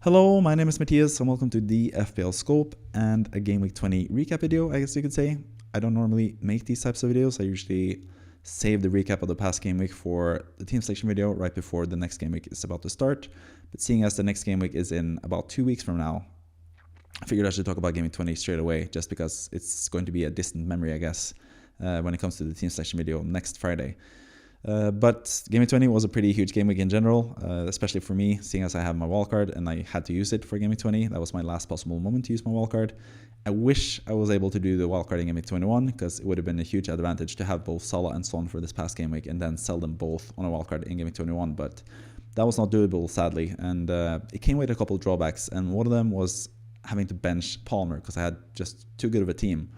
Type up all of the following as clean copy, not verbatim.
Hello, my name is Matthias and welcome to the FPL Scope and a Game Week 20 recap video, I guess you could say. I don't normally make these types of videos. I usually save the recap of the past game week for the team selection video right before the next game week is about to start. But seeing as the next game week is in about 2 weeks from now, I figured I should talk about Game Week 20 straight away just because it's going to be a distant memory, I guess, when it comes to the team selection video next Friday. But Game Week 20 was a pretty huge game week in general, especially for me, seeing as I have my wildcard and I had to use it for Game Week 20. That was my last possible moment to use my wildcard. I wish I was able to do the wildcard in Game Week 21 because it would have been a huge advantage to have both Salah and Son for this past game week and then sell them both on a wildcard in Game Week 21. But that was not doable, sadly, and it came with a couple of drawbacks, and one of them was having to bench Palmer because I had just too good of a team.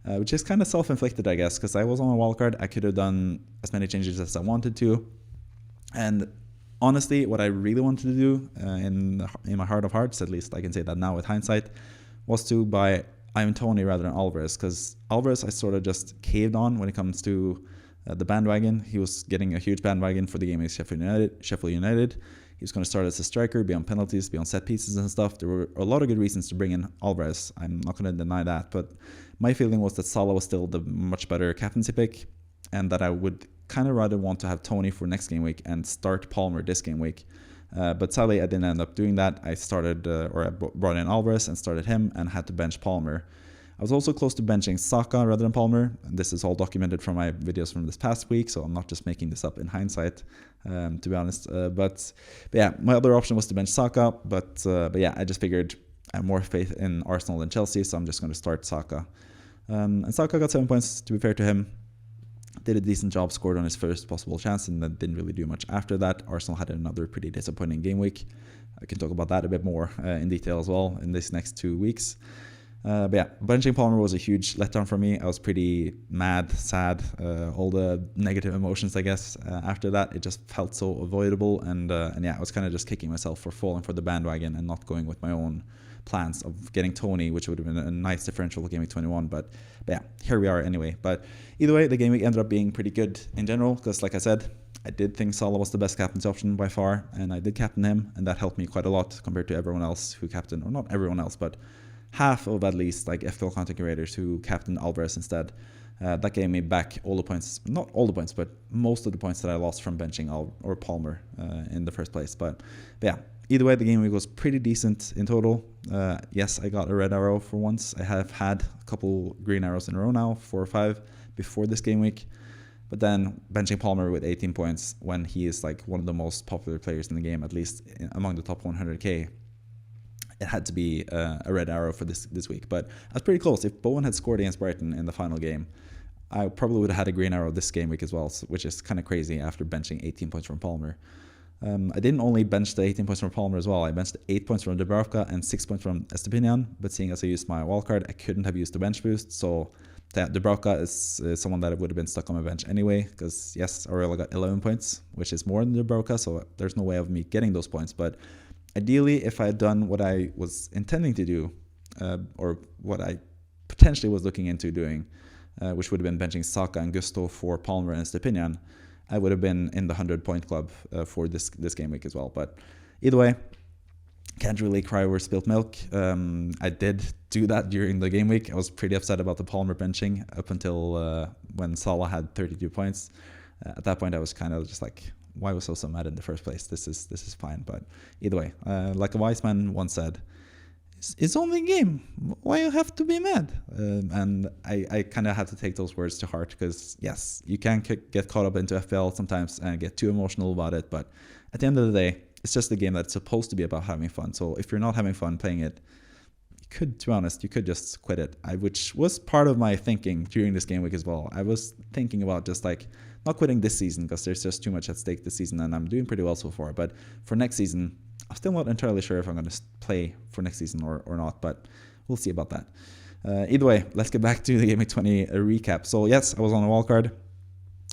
Which is kind of self-inflicted, I guess, because I was on a wildcard. I could have done as many changes as I wanted to. And honestly, what I really wanted to do, in my heart of hearts, at least I can say that now with hindsight, was to buy Ivan Toney rather than Alvarez. Because Alvarez, I sort of just caved on when it comes to the bandwagon. He was getting a huge bandwagon for the game against Sheffield United. He was going to start as a striker, be on penalties, be on set pieces and stuff. There were a lot of good reasons to bring in Alvarez. I'm not going to deny that. But my feeling was that Salah was still the much better captaincy pick, and that I would kind of rather want to have Toney for next game week and start Palmer this game week. But sadly, I didn't end up doing that. I brought in Alvarez and started him and had to bench Palmer. I was also close to benching Saka rather than Palmer. This is all documented from my videos from this past week, so I'm not just making this up in hindsight, to be honest. But yeah, my other option was to bench Saka, but yeah, I just figured I have more faith in Arsenal than Chelsea, so I'm just going to start Saka. And Saka got 7 points, to be fair to him. Did a decent job, scored on his first possible chance, and then didn't really do much after that. Arsenal had another pretty disappointing game week. I can talk about that a bit more in detail as well in this next 2 weeks. But yeah, benching Palmer was a huge letdown for me. I was pretty mad, sad, all the negative emotions, I guess. After that, it just felt so avoidable, and yeah, I was kind of just kicking myself for falling for the bandwagon and not going with my own plans of getting Toney, which would have been a nice differential for Game Week 21. But yeah, here we are anyway. But either way, the game week ended up being pretty good in general because, like I said, I did think Salah was the best captain's option by far, and I did captain him, and that helped me quite a lot compared to everyone else who captained, or not everyone else, but half of at least like FPL content creators who captained Alvarez instead. That gave me back all the points, not all the points, but most of the points that I lost from benching Palmer in the first place. But yeah, either way, the game week was pretty decent in total. Yes, I got a red arrow for once. I have had a couple green arrows in a row now, 4 or 5 before this game week. But then benching Palmer with 18 points when he is like one of the most popular players in the game, at least among the top 100k. It had to be a red arrow for this week. But I was pretty close. If Bowen had scored against Brighton in the final game, I probably would have had a green arrow this game week as well, which is kind of crazy after benching 18 points from Palmer. I didn't only bench the 18 points from Palmer as well. I benched 8 points from Dubravka and 6 points from Estepinian. But seeing as I used my wildcard, I couldn't have used the bench boost. So yeah, Dubravka is someone that would have been stuck on my bench anyway. Because yes, Aurelio got 11 points, which is more than Dubravka. So there's no way of me getting those points. But ideally, if I had done what I was intending to do, or what I potentially was looking into doing, which would have been benching Saka and Gusto for Palmer and Stepinian, I would have been in the 100-point club for this game week as well. But either way, can't really cry over spilt milk. I did do that during the game week. I was pretty upset about the Palmer benching up until when Salah had 32 points. At that point, I was kind of just like, why was I so mad in the first place? This is fine. But either way, like a wise man once said, it's only a game. Why you have to be mad? And I kind of had to take those words to heart because, yes, you can get caught up into FPL sometimes and get too emotional about it. But at the end of the day, it's just a game that's supposed to be about having fun. So if you're not having fun playing it, to be honest, you could just quit it. Which was part of my thinking during this game week as well. I was thinking about just like not quitting this season because there's just too much at stake this season, and I'm doing pretty well so far. But for next season, I'm still not entirely sure if I'm going to play for next season or not, but we'll see about that. Either way, let's get back to the Game Week 20 recap. So yes, I was on a wildcard,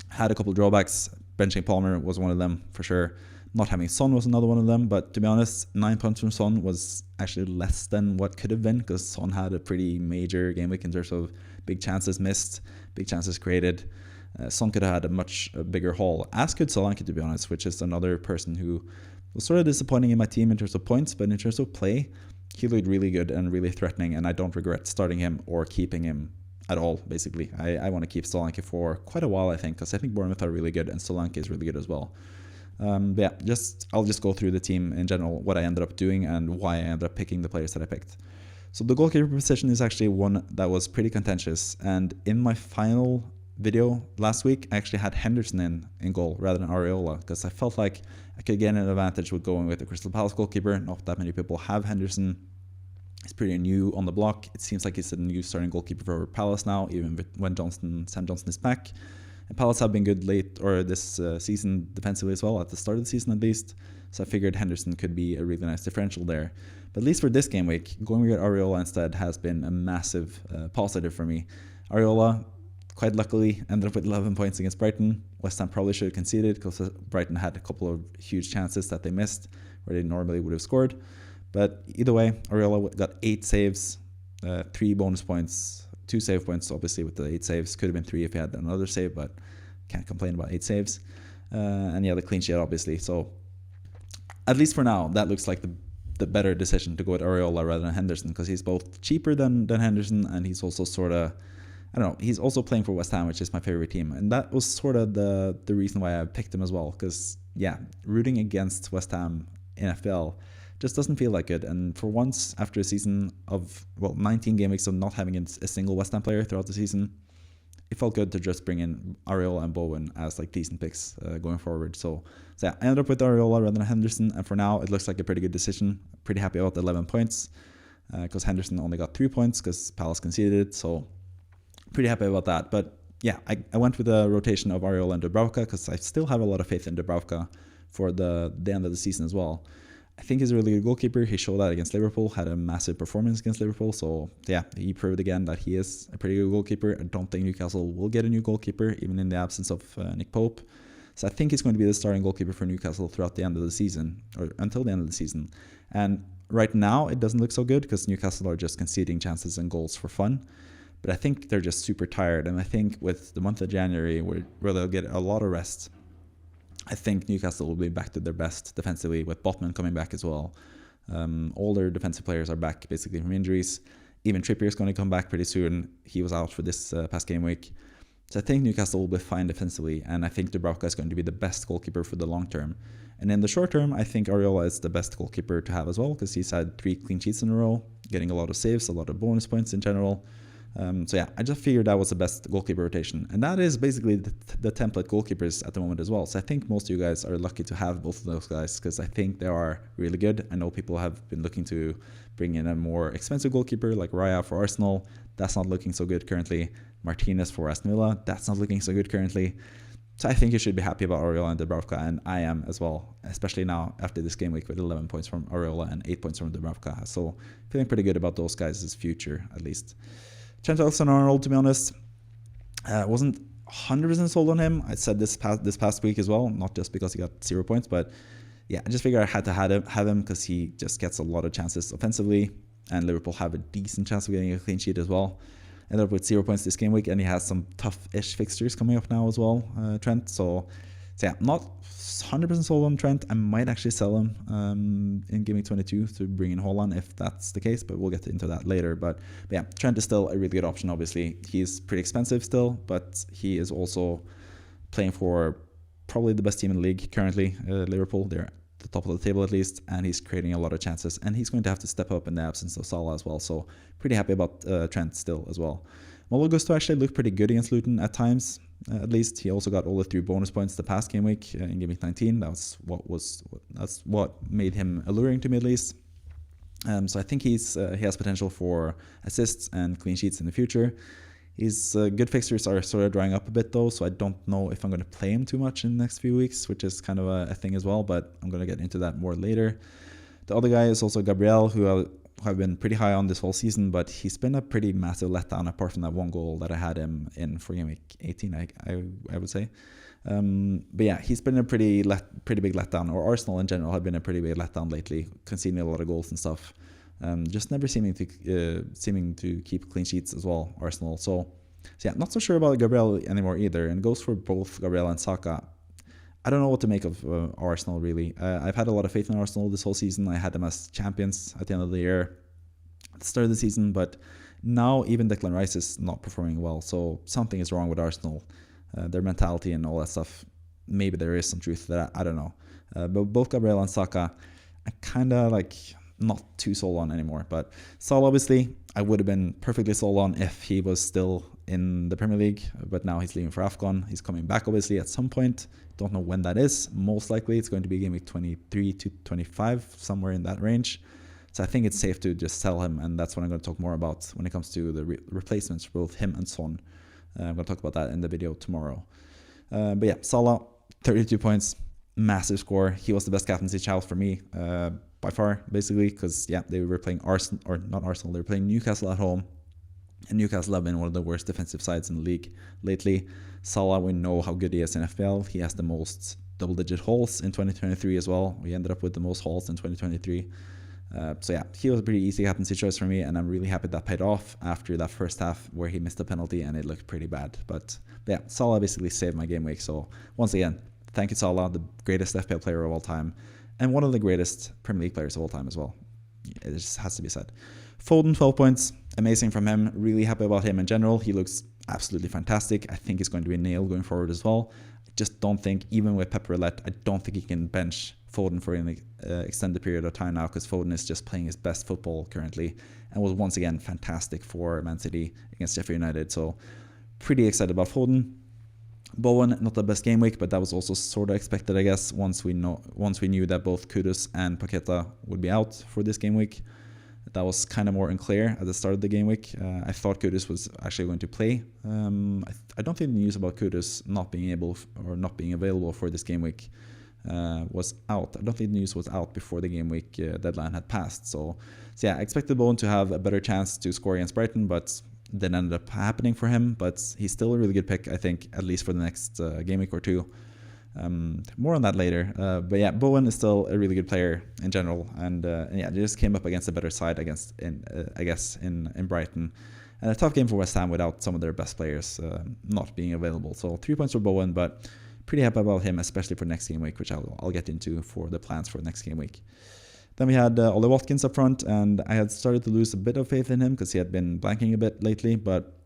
had a couple drawbacks. Benching Palmer was one of them for sure. Not having Son was another one of them, but to be honest, 9 points from Son was actually less than what could have been because Son had a pretty major game week in terms of big chances missed, big chances created. Son could have had a much bigger haul, as could Solanke, to be honest, which is another person who was sort of disappointing in my team in terms of points, but in terms of play, he looked really good and really threatening, and I don't regret starting him or keeping him at all, basically. I want to keep Solanke for quite a while, I think, because I think Bournemouth are really good, and Solanke is really good as well. But yeah, I'll just go through the team in general, what I ended up doing and why I ended up picking the players that I picked. So the goalkeeper position is actually one that was pretty contentious, and in my final video last week, I actually had Henderson in goal rather than Areola, because I felt like I could get an advantage with going with the Crystal Palace goalkeeper. Not that many people have Henderson. He's pretty new on the block. It seems like he's a new starting goalkeeper for Palace now, even when Sam Johnson is back. And Palace have been good late, or this season defensively as well, at the start of the season at least. So I figured Henderson could be a really nice differential there. But at least for this game week, going with Areola instead has been a massive positive for me. Areola, quite luckily, ended up with 11 points against Brighton. West Ham probably should have conceded because Brighton had a couple of huge chances that they missed where they normally would have scored. But either way, Areola got 8 saves, 3 bonus points, 2 save points, obviously, with the 8 saves. Could have been 3 if he had another save, but can't complain about 8 saves. And yeah, the clean sheet, obviously. So at least for now, that looks like the better decision to go with Areola rather than Henderson, because he's both cheaper than Henderson, and he's also sort of, I don't know, he's also playing for West Ham, which is my favorite team. And that was sort of the reason why I picked him as well, because, yeah, rooting against West Ham in FPL just doesn't feel like it. And for once, after a season of, 19 game weeks of not having a single West Ham player throughout the season, it felt good to just bring in Areola and Bowen as like decent picks going forward. So yeah, I ended up with Areola rather than Henderson, and for now it looks like a pretty good decision. Pretty happy about the 11 points because Henderson only got 3 points because Palace conceded. So pretty happy about that. But yeah, I went with a rotation of Areola and Dubravka because I still have a lot of faith in Dubravka for the end of the season as well. I think he's a really good goalkeeper. He showed that against Liverpool, had a massive performance against Liverpool. So yeah, he proved again that he is a pretty good goalkeeper. I don't think Newcastle will get a new goalkeeper, even in the absence of Nick Pope. So I think he's going to be the starting goalkeeper for Newcastle throughout the end of the season, or until the end of the season. And right now, it doesn't look so good because Newcastle are just conceding chances and goals for fun. But I think they're just super tired. And I think with the month of January, where they'll get a lot of rest, I think Newcastle will be back to their best defensively, with Botman coming back as well. All their defensive players are back basically from injuries. Even Trippier is going to come back pretty soon. He was out for this past game week. So I think Newcastle will be fine defensively, and I think Dubravka is going to be the best goalkeeper for the long term. And in the short term, I think Areola is the best goalkeeper to have as well, because he's had 3 clean sheets in a row, getting a lot of saves, a lot of bonus points in general. So yeah, I just figured that was the best goalkeeper rotation. And that is basically the template goalkeepers at the moment as well. So I think most of you guys are lucky to have both of those guys, because I think they are really good. I know people have been looking to bring in a more expensive goalkeeper like Raya for Arsenal. That's not looking so good currently. Martinez for Aston Villa. That's not looking so good currently. So I think you should be happy about Areola and Dubravka, and I am as well, especially now after this game week with 11 points from Areola and 8 points from Dubravka. So feeling pretty good about those guys' future, at least. Trent Alexander-Arnold, to be honest, wasn't 100% sold on him. I said this past week as well, not just because he got 0 points, but yeah, I just figured I had to have him because he just gets a lot of chances offensively, and Liverpool have a decent chance of getting a clean sheet as well. Ended up with 0 points this game week, and he has some tough-ish fixtures coming up now as well, Trent. So yeah, not 100% sold on Trent. I might actually sell him in Game Week 22 to bring in Haaland if that's the case, but we'll get into that later. But yeah, Trent is still a really good option, obviously. He's pretty expensive still, but he is also playing for probably the best team in the league currently, Liverpool. They're at the top of the table at least, and he's creating a lot of chances, and he's going to have to step up in the absence of Salah as well. So pretty happy about Trent still as well. Malo Gusto actually looked pretty good against Luton at times. At least he also got all the 3 bonus points the past game week in Game Week 19. That's what made him alluring to me at least. So I think he has potential for assists and clean sheets in the future. His good fixtures are sort of drying up a bit though, so I don't know if I'm going to play him too much in the next few weeks, which is kind of a thing as well, but I'm going to get into that more later. The other guy is also Gabriel, who I've been pretty high on this whole season, but he's been a pretty massive letdown apart from that 1 goal that I had him in for Game Week 18, I would say. But yeah, he's been a pretty big letdown, or Arsenal in general have been a pretty big letdown lately, conceding a lot of goals and stuff. Just never seeming to keep clean sheets as well, Arsenal. So yeah, not so sure about Gabriel anymore either, and goes for both Gabriel and Saka. I don't know what to make of Arsenal, really. I've had a lot of faith in Arsenal this whole season. I had them as champions at the end of the year, at the start of the season, but now even Declan Rice is not performing well, so something is wrong with Arsenal. Their mentality and all that stuff. Maybe there is some truth to that. I don't know. But both Gabriel and Saka, I kind of like not too sold on anymore. But Salah, obviously, I would have been perfectly sold on if he was still in the Premier League. But now he's leaving for AFCON. He's coming back, obviously, at some point. Don't know when that is. Most likely it's going to be game week 23 to 25, somewhere in that range. So I think it's safe to just sell him. And that's what I'm going to talk more about when it comes to the replacements for both him and Son. I'm going to talk about that in the video tomorrow. But yeah, Salah, 32 points, massive score. He was the best captaincy child for me by far, basically, because yeah, they were playing Arsenal, or not Arsenal, they were playing Newcastle at home, and Newcastle have been one of the worst defensive sides in the league lately. Salah, we know how good he is in FPL. He has the most double-digit hauls in 2023 as well. We ended up with the most hauls in 2023. So yeah, he was a pretty easy captaincy choice for me, and I'm really happy that paid off after that first half where he missed a penalty and it looked pretty bad. But yeah, Salah basically saved my game week. So once again, thank you, Salah, the greatest FPL player of all time, and one of the greatest Premier League players of all time as well. It just has to be said. Foden, 12 points, amazing from him. Really happy about him in general. He looks absolutely fantastic. I think he's going to be a nail going forward as well. I just don't think, even with Pep Roulette, I don't think he can bench Foden for an extended period of time now, because Foden is just playing his best football currently and was once again fantastic for Man City against Sheffield United. So pretty excited about Foden. Bowen, not the best game week, but that was also sort of expected, I guess, once we knew that both Kudus and Paqueta would be out for this game week. That was kind of more unclear at the start of the game week. I thought Kudus was actually going to play. I don't think the news about Kudus not being able or not being available for this game week was out. I don't think the news was out before the game week deadline had passed. So yeah, I expected Bowen to have a better chance to score against Brighton, but didn't end up happening for him. But he's still a really good pick, I think, at least for the next game week or two. More on that later. But yeah, Bowen is still a really good player in general, and yeah, they just came up against a better side in Brighton, and a tough game for West Ham without some of their best players not being available. So 3 points for Bowen, but pretty happy about him, especially for next game week, which I'll get into for the plans for next game week. Then we had Ollie Watkins up front, and I had started to lose a bit of faith in him because he had been blanking a bit lately, but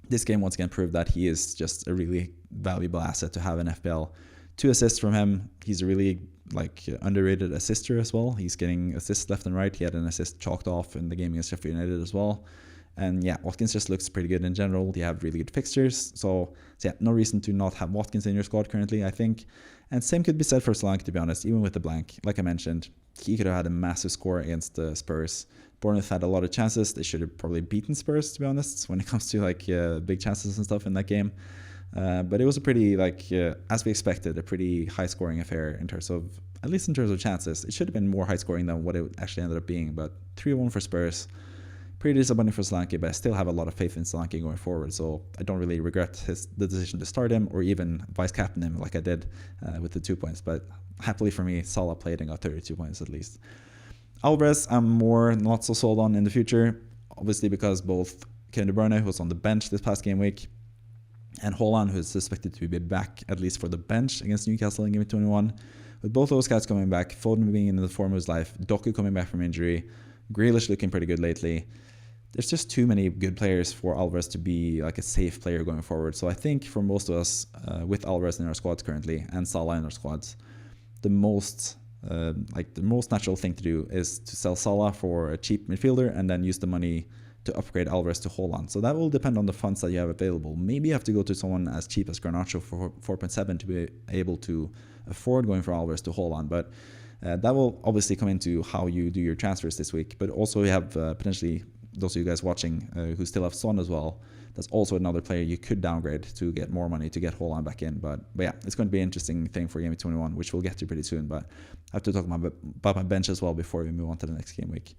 this game once again proved that he is just a really valuable asset to have in FPL. 2 assists from him. He's a really underrated assister as well. He's getting assists left and right. He had an assist chalked off in the game against Sheffield United as well. And yeah, Watkins just looks pretty good in general. They have really good fixtures. So yeah, no reason to not have Watkins in your squad currently, I think. And same could be said for Solanke, to be honest, even with the blank. Like I mentioned, he could have had a massive score against the Spurs. Bournemouth had a lot of chances. They should have probably beaten Spurs, to be honest, when it comes to big chances and stuff in that game. But it was a pretty, as we expected, a pretty high-scoring affair at least in terms of chances. It should have been more high-scoring than what it actually ended up being. But 3-1 for Spurs. Pretty disappointing for Solanke, but I still have a lot of faith in Solanke going forward. So I don't really regret the decision to start him or even vice-captain him like I did with the 2 points. But happily for me, Salah played and got 32 points at least. Alvarez, I'm more not so sold on in the future, obviously because both Kevin De Bruyne, who was on the bench this past game week, and Haaland, who is suspected to be back at least for the bench against Newcastle in game 21. With both those guys coming back, Foden being in the form of his life, Doku coming back from injury, Grealish looking pretty good lately. There's just too many good players for Alvarez to be like a safe player going forward. So I think for most of us, with Alvarez in our squads currently and Salah in our squads, the most natural thing to do is to sell Salah for a cheap midfielder and then use the money to upgrade Alvarez to Haaland. So that will depend on the funds that you have available. Maybe you have to go to someone as cheap as Garnacho for 4.7 to be able to afford going for Alvarez to Haaland. But that will obviously come into how you do your transfers this week. But also you have potentially those of you guys watching who still have Son as well. That's also another player you could downgrade to get more money to get Haaland back in. But yeah, it's going to be an interesting thing for Game 21, which we'll get to pretty soon. But I have to talk about my bench as well before we move on to the next game week.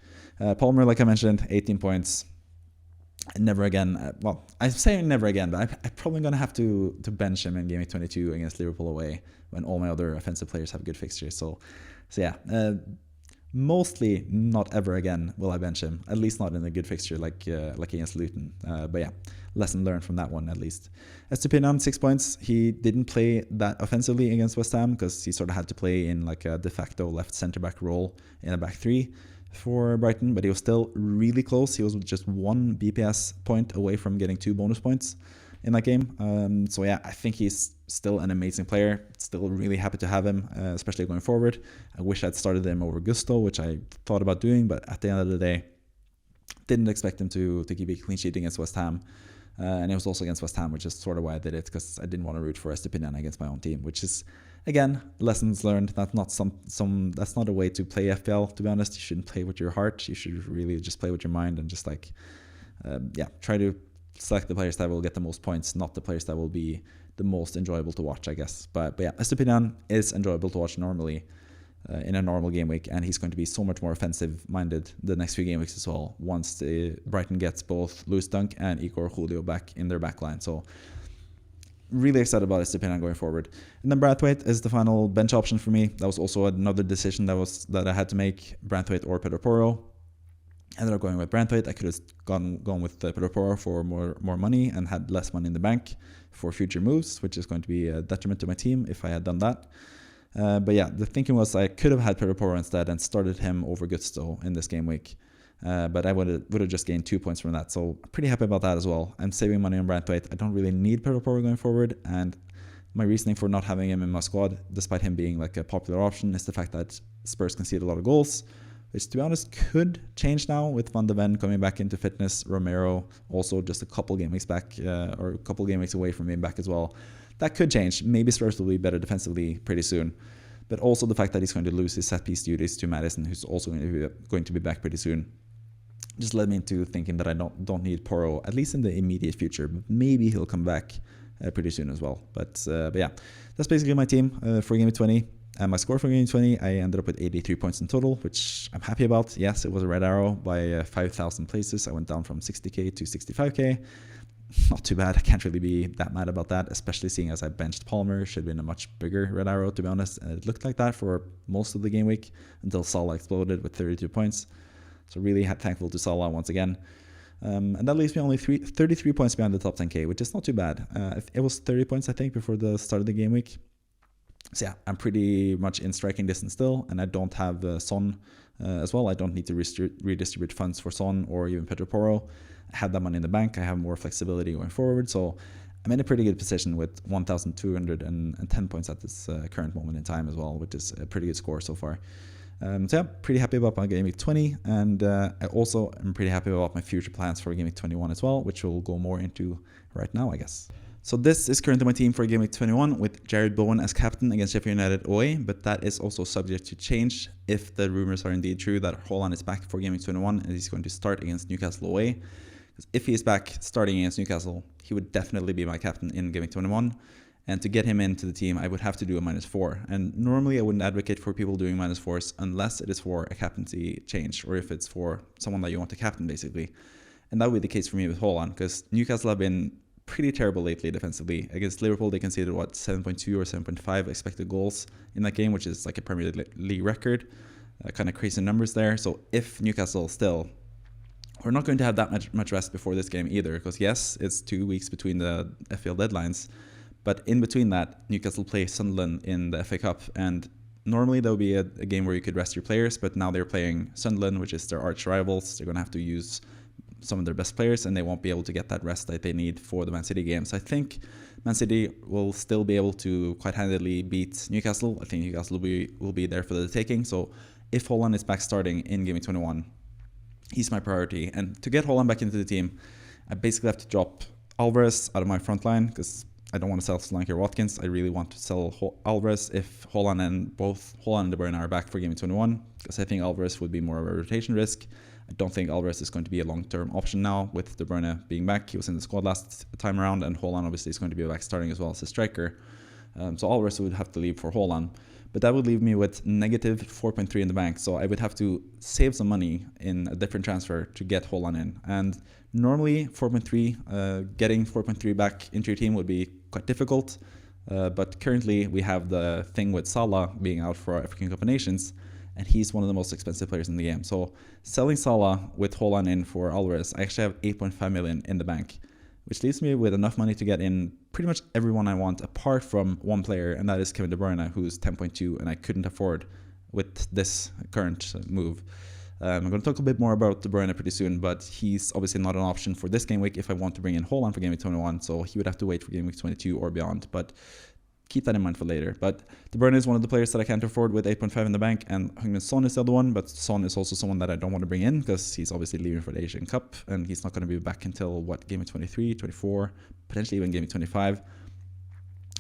Palmer, like I mentioned, 18 points. Never again. I'm saying never again, but I'm probably going to have to bench him in Game 22 against Liverpool away when all my other offensive players have good fixtures. So yeah. mostly not ever again will I bench him, at least not in a good fixture like against Luton. But yeah, lesson learned from that one at least. Estupiñán, 6 points. He didn't play that offensively against West Ham because he sort of had to play in like a de facto left centre-back role in a back three for Brighton, but he was still really close. He was just 1 BPS point away from getting 2 bonus points in that game. So yeah, I think he's still an amazing player. Still really happy to have him, especially going forward. I wish I'd started him over Gusto, which I thought about doing, but at the end of the day, didn't expect him to keep a clean sheet against West Ham. And it was also against West Ham, which is sort of why I did it, because I didn't want to root for Estupiñán against my own team, which is, again, lessons learned. That's not that's not a way to play FPL, to be honest. You shouldn't play with your heart. You should really just play with your mind and just try to select the players that will get the most points, not the players that will be the most enjoyable to watch, I guess. But yeah, Estupiñán is enjoyable to watch normally in a normal game week, and he's going to be so much more offensive-minded the next few game weeks as well, once Brighton gets both Lewis Dunk and Igor Julio back in their backline. So really excited about Estupiñán going forward. And then Branthwaite is the final bench option for me. That was also another decision that I had to make, Branthwaite or Pedro Porro. Ended up going with Branthwaite. I could have gone with Pedro Porro for more money and had less money in the bank for future moves, which is going to be a detriment to my team if I had done that. But yeah, the thinking was I could have had Pedro Porro instead and started him over Gusto in this game week. But I would have just gained 2 points from that. So I'm pretty happy about that as well. I'm saving money on Branthwaite. I don't really need Pedro Porro going forward. And my reasoning for not having him in my squad, despite him being like a popular option, is the fact that Spurs concede a lot of goals, which to be honest could change now with Van de Ven coming back into fitness. Romero also just a couple game weeks back, or a couple game weeks away from being back as well. That could change. Maybe Spurs will be better defensively pretty soon. But also the fact that he's going to lose his set piece duties to Maddison, who's also going to be back pretty soon, just led me into thinking that I don't need Porro, at least in the immediate future. But maybe he'll come back pretty soon as well. But yeah, that's basically my team for Game 20. And my score for Game 20, I ended up with 83 points in total, which I'm happy about. Yes, it was a red arrow by 5,000 places. I went down from 60k to 65k. Not too bad. I can't really be that mad about that, especially seeing as I benched Palmer. Should have been a much bigger red arrow, to be honest. And it looked like that for most of the game week until Salah exploded with 32 points. So really thankful to Salah once again. And that leaves me only 33 points behind the top 10k, which is not too bad. It was 30 points, I think, before the start of the game week. So yeah, I'm pretty much in striking distance still, and I don't have Son as well. I don't need to redistribute funds for Son or even Pedro Porro. I have that money in the bank. I have more flexibility going forward, so I'm in a pretty good position with 1,210 points at this current moment in time as well, which is a pretty good score so far. So yeah, pretty happy about my Game Week 20, and I also am pretty happy about my future plans for Game Week 21 as well, which we'll go more into right now, I guess. So this is currently my team for Game Week 21 with Jared Bowen as captain against Sheffield United away, but that is also subject to change if the rumors are indeed true that Haaland is back for Game Week 21 and he's going to start against Newcastle away. Because if he is back starting against Newcastle, he would definitely be my captain in Game Week 21. And to get him into the team, I would have to do a -4. And normally I wouldn't advocate for people doing -4s unless it is for a captaincy change or if it's for someone that you want to captain, basically. And that would be the case for me with Haaland, because Newcastle have been pretty terrible lately defensively. Against Liverpool, they conceded 7.2 or 7.5 expected goals in that game, which is like a Premier League record. Kind of crazy numbers there. So if Newcastle still, we're not going to have that much rest before this game either, because yes, it's 2 weeks between the FPL deadlines, but in between that, Newcastle play Sunderland in the FA Cup, and normally there will be a game where you could rest your players, but now they're playing Sunderland, which is their arch rivals. They're going to have to use some of their best players, and they won't be able to get that rest that they need for the Man City game. So I think Man City will still be able to quite handily beat Newcastle. I think Newcastle will be there for the taking. So if Haaland is back starting in Game 21, he's my priority. And to get Haaland back into the team, I basically have to drop Alvarez out of my front line, because I don't want to sell Solanke or Watkins. I really want to sell Alvarez if Haaland and De Bruyne are back for Game 21, because I think Alvarez would be more of a rotation risk. I don't think Alvarez is going to be a long-term option now with De Bruyne being back. He was in the squad last time around, and Haaland obviously is going to be back starting as well as a striker. So Alvarez would have to leave for Haaland. But that would leave me with negative 4.3 in the bank. So I would have to save some money in a different transfer to get Haaland in. And normally 4.3, getting 4.3 back into your team would be quite difficult. But currently we have the thing with Salah being out for African Cup of Nations. and he's one of the most expensive players in the game. So selling Salah with Haaland in for Alvarez, I actually have 8.5 million in the bank, which leaves me with enough money to get in pretty much everyone I want apart from one player, and that is Kevin De Bruyne, who's 10.2, and I couldn't afford with this current move. I'm going to talk a bit more about De Bruyne pretty soon, but he's obviously not an option for this game week if I want to bring in Haaland for game week 21, so he would have to wait for game week 22 or beyond, but keep that in mind for later. But De Bruyne is one of the players that I can't afford with 8.5 in the bank, and Heung-min Son is the other one, but Son is also someone that I don't want to bring in because he's obviously leaving for the Asian Cup, and he's not going to be back until, game week 23, 24, potentially even game week 25.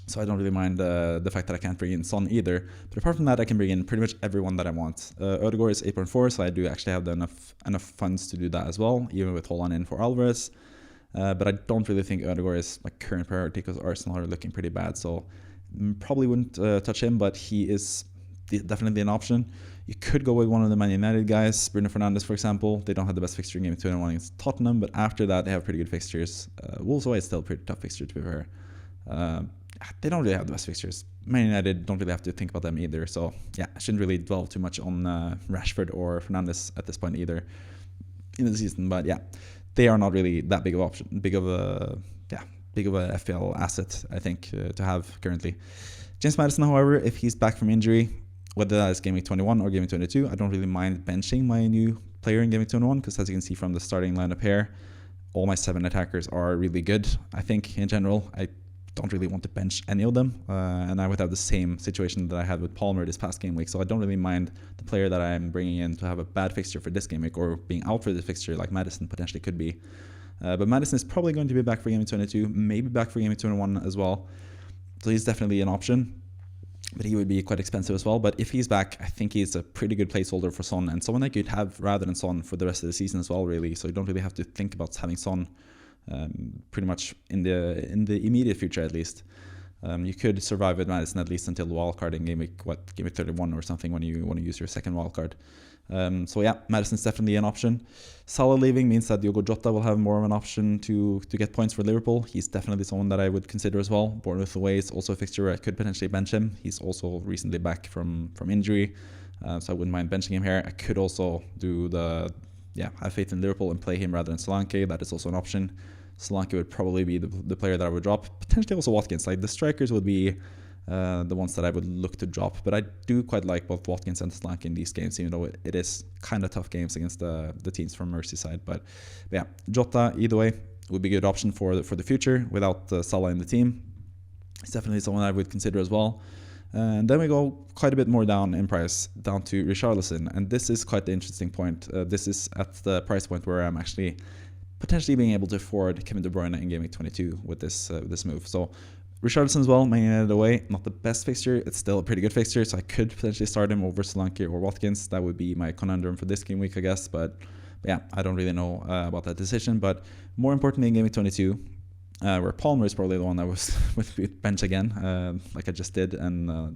So I don't really mind the fact that I can't bring in Son either. But apart from that, I can bring in pretty much everyone that I want. Ødegaard is 8.4, so I do actually have enough funds to do that as well, even with Haaland in for Alvarez. But I don't really think Ødegaard is my current priority because Arsenal are looking pretty bad. So probably wouldn't touch him, but he is definitely an option. You could go with one of the Man United guys, Bruno Fernandes, for example. They don't have the best fixture in game 21 against Tottenham, but after that, they have pretty good fixtures. Wolves away is still a pretty tough fixture, to be fair. They don't really have the best fixtures. Man United don't really have to think about them either. So yeah, I shouldn't really dwell too much on Rashford or Fernandes at this point either in the season. But yeah, they are not really that big of a FPL asset, I think, to have currently. James Maddison, however, if he's back from injury, whether that is game week 21 or game week 22, I don't really mind benching my new player in game week 21 because, as you can see from the starting lineup here, all my 7 attackers are really good. I think in general, I don't really want to bench any of them, and I would have the same situation that I had with Palmer this past game week, so I don't really mind the player that I'm bringing in to have a bad fixture for this game week or being out for this fixture like Maddison potentially could be. But Maddison is probably going to be back for game week 22, maybe back for game week 21 as well, so he's definitely an option, but he would be quite expensive as well. But if he's back, I think he's a pretty good placeholder for Son, and someone I could have rather than Son for the rest of the season as well, really, so you don't really have to think about having Son pretty much in the immediate future at least. You could survive with Maddison at least until the wildcard in game week 31 or something when you want to use your second wildcard. So yeah, Maddison's definitely an option. Salah leaving means that Diogo Jota will have more of an option to get points for Liverpool. He's definitely someone that I would consider as well. Bournemouth away is also a fixture where I could potentially bench him. He's also recently back from injury, so I wouldn't mind benching him here. I could also do have faith in Liverpool and play him rather than Solanke. That is also an option. Solanke would probably be the player that I would drop. Potentially also Watkins. Like the strikers would be the ones that I would look to drop. But I do quite like both Watkins and Solanke in these games, even though it is kind of tough games against the teams from Merseyside. But yeah, Jota either way would be a good option for the future without Salah in the team. It's definitely someone I would consider as well. And then we go quite a bit more down in price, down to Richarlison. And this is quite the interesting point. This is at the price point where I'm actually potentially being able to afford Kevin De Bruyne in game week 22 with this move. So Richarlison as well, Man United away, not the best fixture. It's still a pretty good fixture, so I could potentially start him over Solanke or Watkins. That would be my conundrum for this game week, I guess. But yeah, I don't really know about that decision. But more importantly, in game week 22, where Palmer is probably the one that was with bench again, like I just did, and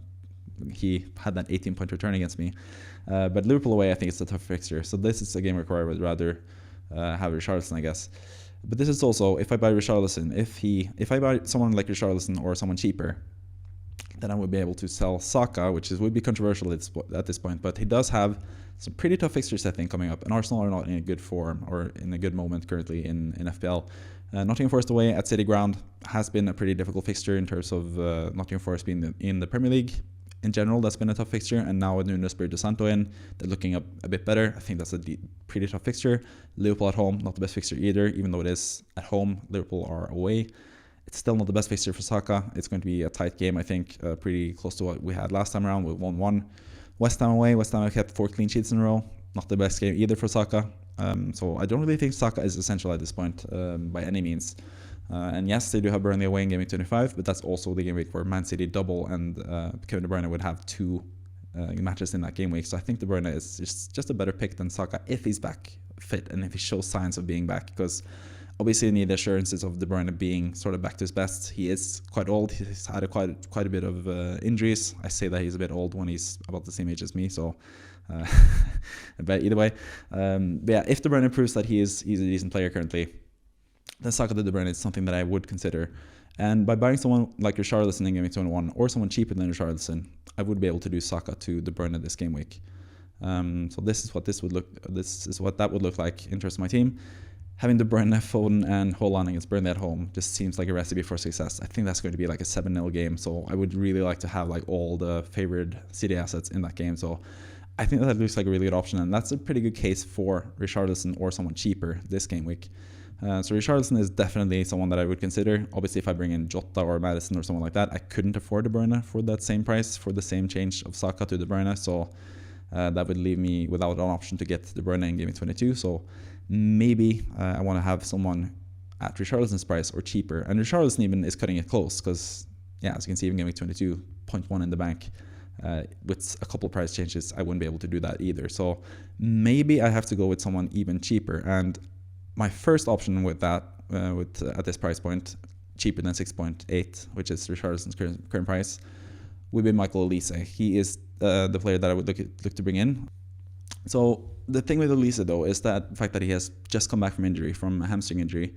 he had that 18-point return against me. But Liverpool away, I think it's a tough fixture. So this is a game where I would rather have Richarlison, I guess. But this is also, if I buy Richarlison, if I buy someone like Richarlison or someone cheaper, then I would be able to sell Saka, which would be controversial at this point, but he does have some pretty tough fixtures, I think, coming up, and Arsenal are not in a good form or in a good moment currently in FPL. Nottingham Forest away at City Ground has been a pretty difficult fixture in terms of Nottingham Forest being in the Premier League. In general, that's been a tough fixture, and now with Nuno Espirito Santo in, they're looking up a bit better. I think that's a pretty tough fixture. Liverpool at home, not the best fixture either, even though it is at home. Liverpool are away. It's still not the best fixture for Saka. It's going to be a tight game, I think, pretty close to what we had last time around with 1-1. West Ham away. West Ham have kept 4 clean sheets in a row. Not the best game either for Saka. So I don't really think Saka is essential at this point by any means. And yes, they do have Burnley away in game week 25, but that's also the game week where Man City double and Kevin De Bruyne would have 2 matches in that game week. So I think De Bruyne is just a better pick than Saka if he's back fit and if he shows signs of being back, because obviously you need assurances of De Bruyne being sort of back to his best. He is quite old. He's had quite a bit of injuries. I say that he's a bit old when he's about the same age as me, so but either way, but yeah, if De Bruyne proves that he's a decent player currently, then Saka to De Bruyne is something that I would consider. And by buying someone like Richarlison in game week 21 or someone cheaper than Richarlison, I would be able to do Saka to De Bruyne this game week. So this is what that would look like in terms of my team. Having De Bruyne, Foden, and Haaland against Burnley at home just seems like a recipe for success. I think that's going to be like a 7-0 game, so I would really like to have like all the favored City assets in that game. So I think that looks like a really good option, and that's a pretty good case for Richarlison or someone cheaper this game week. So Richarlison is definitely someone that I would consider. Obviously, if I bring in Jota or Madison or someone like that, I couldn't afford De Bruyne for that same price, for the same change of Saka to De Bruyne. So that would leave me without an option to get De Bruyne in Game 22. So maybe I want to have someone at Richarlison's price or cheaper. And Richarlison even is cutting it close because, yeah, as you can see, even Game 22, 0.1 in the bank. With a couple price changes, I wouldn't be able to do that either. So maybe I have to go with someone even cheaper. And my first option with that, at this price point, cheaper than 6.8, which is Richarlison's current price, would be Michael Olise. He is the player that I would look to bring in. So the thing with Olise, though, is that the fact that he has just come back from injury, from a hamstring injury,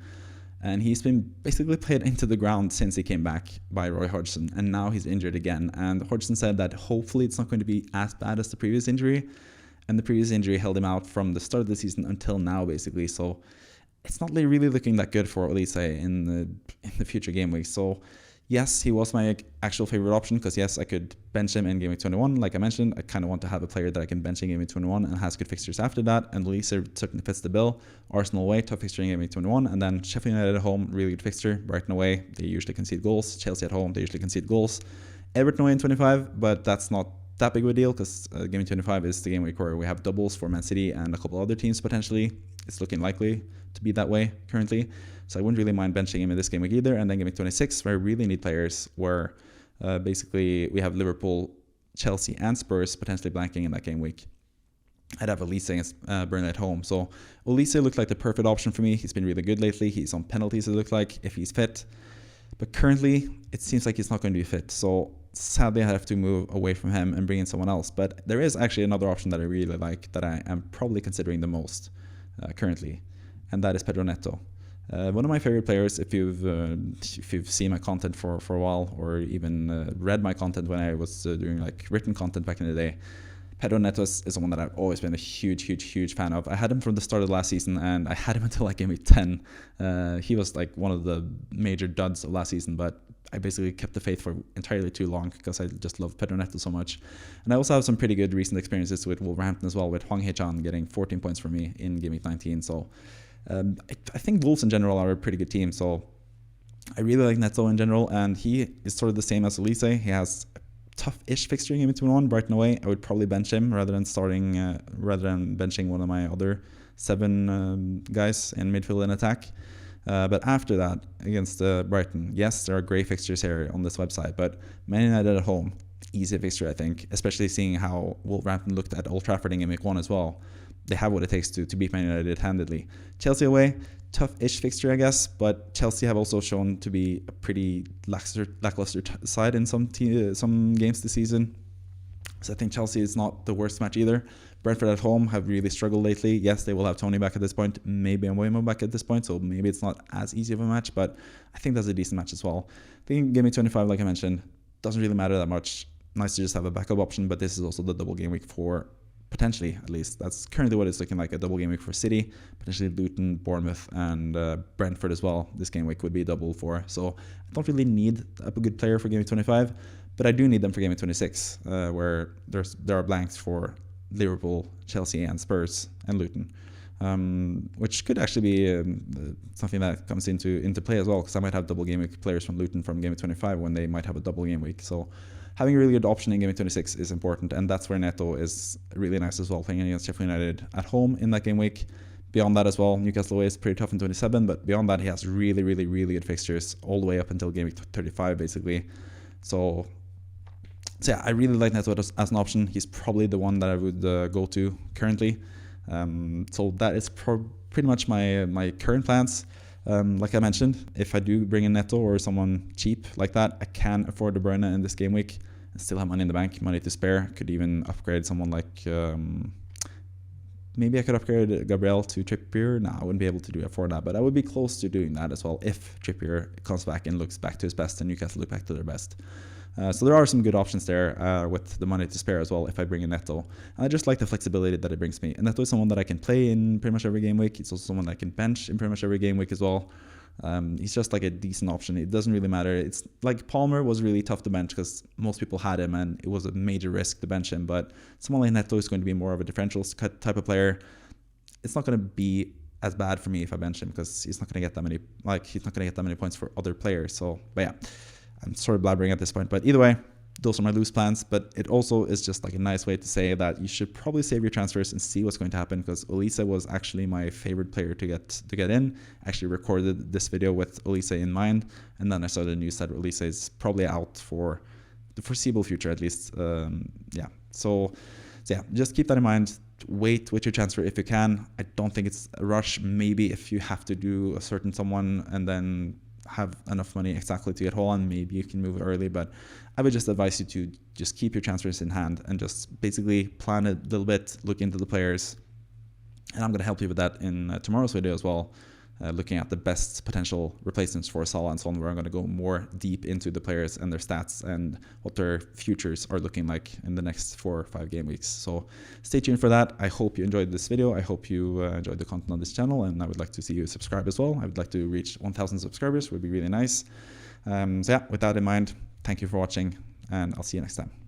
and he's been basically played into the ground since he came back by Roy Hodgson, and now he's injured again. And Hodgson said that hopefully it's not going to be as bad as the previous injury, and the previous injury held him out from the start of the season until now, basically. So it's not really looking that good for Olise in the future game weeks. So yes, he was my actual favorite option because, yes, I could bench him in Game Week 21. Like I mentioned, I kind of want to have a player that I can bench in Game Week 21 and has good fixtures after that. And Olise certainly fits the bill. Arsenal away, tough fixture in Game Week 21. And then Sheffield United at home, really good fixture. Brighton away, they usually concede goals. Chelsea at home, they usually concede goals. Everton away in 25, but that's not that big of a deal because Game Week 25 is the game week where we have doubles for Man City and a couple other teams potentially. It's looking likely to be that way currently. So I wouldn't really mind benching him in this game week either. And then Game Week 26, where I really need players, where basically we have Liverpool, Chelsea, and Spurs potentially blanking in that game week. I'd have Olise against Burnley at home. So Olise looked like the perfect option for me. He's been really good lately. He's on penalties, it looked like, if he's fit. But currently, it seems like he's not going to be fit. So sadly, I have to move away from him and bring in someone else. But there is actually another option that I really like that I am probably considering the most currently, and that is Pedro Neto. One of my favorite players, if you've seen my content for a while, or even read my content when I was doing like written content back in the day, Pedro Neto is someone that I've always been a huge fan of. I had him from the start of last season, and I had him until like Game Week 10. He was like one of the major duds of last season, but I basically kept the faith for entirely too long because I just love Pedro Neto so much. And I also have some pretty good recent experiences with Wolverhampton as well, with Hwang Hee-chan getting 14 points for me in Game Week 19. So I think Wolves in general are a pretty good team. So I really like Neto in general, and he is sort of the same as Olise. He has tough-ish fixture in Game Week 21, Brighton away. I would probably bench him rather than benching one of my other 7 guys in midfield and attack. But after that, against Brighton, yes, there are great fixtures here on this website, but Man United at home, easy fixture, I think, especially seeing how Wolverhampton looked at Old Trafford in Game Week 1 as well. They have what it takes to beat Man United handedly. Chelsea away, tough-ish fixture, I guess, but Chelsea have also shown to be a pretty lackluster side in some games this season. So I think Chelsea is not the worst match either. Brentford at home have really struggled lately. Yes, they will have Tony back at this point, maybe Mbeumo back at this point, so maybe it's not as easy of a match, but I think that's a decent match as well. I think Game Week 25, like I mentioned, doesn't really matter that much. Nice to just have a backup option, but this is also the double game week for, potentially at least, that's currently what it's looking like, a double game week for City, potentially Luton, Bournemouth, and Brentford as well. This game week would be a double for, so I don't really need a good player for Game Week 25, but I do need them for Game Week 26, where there are blanks for Liverpool, Chelsea, and Spurs, and Luton, which could actually be something that comes into play as well, because I might have double game week players from Luton from Game Week 25 when they might have a double game week. So having a really good option in Game Week 26 is important, and that's where Neto is really nice as well, playing against Sheffield United at home in that game week. Beyond that as well, Newcastle away is pretty tough in 27, but beyond that he has really good fixtures all the way up until Game Week 35 basically. So yeah, I really like Neto as an option. He's probably the one that I would go to currently. So that is pretty much my current plans. Like I mentioned, if I do bring in Neto or someone cheap like that, I can afford De Bruyne in this game week and still have money in the bank, money to spare. Could even upgrade someone like maybe I could upgrade Gabriel to Trippier. No, I wouldn't be able to afford that, but I would be close to doing that as well if Trippier comes back and looks back to his best and Newcastle look back to their best. So there are some good options there with the money to spare as well if I bring in Neto. And I just like the flexibility that it brings me. And Neto is someone that I can play in pretty much every game week. He's also someone that I can bench in pretty much every game week as well. He's just like a decent option. It doesn't really matter. It's like Palmer was really tough to bench because most people had him and it was a major risk to bench him. But someone like Neto is going to be more of a differential type of player. It's not going to be as bad for me if I bench him because he's not going to get that many. He's not going to get that many points for other players. So, but yeah, I'm sort of blabbering at this point. But either way, those are my loose plans. But it also is just like a nice way to say that you should probably save your transfers and see what's going to happen, because Olise was actually my favorite player to get in. I actually recorded this video with Olise in mind, and then I saw the news that Olise is probably out for the foreseeable future at least. So yeah, just keep that in mind. Wait with your transfer if you can. I don't think it's a rush. Maybe if you have to do a certain someone and then have enough money exactly to get Holland, maybe you can move early, but I would just advise you to just keep your transfers in hand and just basically plan a little bit, look into the players, and I'm going to help you with that in tomorrow's video as well, looking at the best potential replacements for Salah and so on, where I'm going to go more deep into the players and their stats and what their futures are looking like in the next 4 or 5 game weeks. So stay tuned for that. I hope you enjoyed this video. I hope you enjoyed the content on this channel, and I would like to see you subscribe as well. I would like to reach 1,000 subscribers, would be really nice. So yeah, with that in mind, thank you for watching, and I'll see you next time.